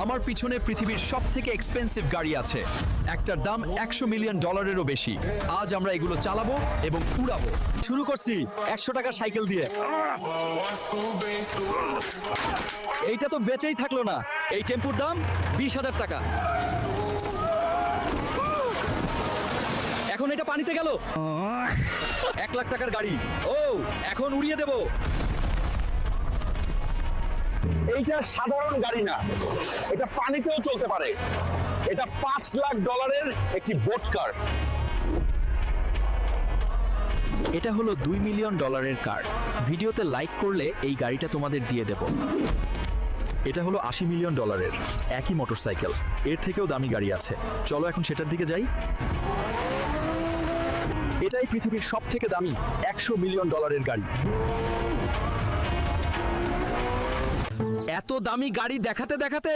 আমার পিছনে পৃথিবীর সবথেকে এক্সপেন্সিভ গাড়ি আছে, একটার দাম $100 মিলিয়নেরও বেশি। আজ আমরা এগুলো চালাবো এবং উড়াবো। শুরু করছি 100 টাকার সাইকেল দিয়ে। এইটা তো বেচেই থাকলো না। এই টেম্পুর দাম 20,000 টাকা। এখন এটা পানিতে গেল। 1 লাখ টাকার গাড়ি। ও এখন উড়িয়ে দেব। এইটা সাধারণ গাড়ি না, এটা পানিতেও চলতে পারে। এটা $5 লাখ একটি বোট কার। এটা হলো $2 মিলিয়ন কার। ভিডিওতে লাইক করলে এই গাড়িটা তোমাদের দিয়ে দেব। এটা হলো $80 মিলিয়ন একই মোটরসাইকেল। এর থেকেও দামি গাড়ি আছে, চলো এখন সেটার দিকে যাই। এটাই পৃথিবীর সবথেকে দামি $100 মিলিয়ন গাড়ি। এত দামি গাড়ি দেখাতে দেখাতে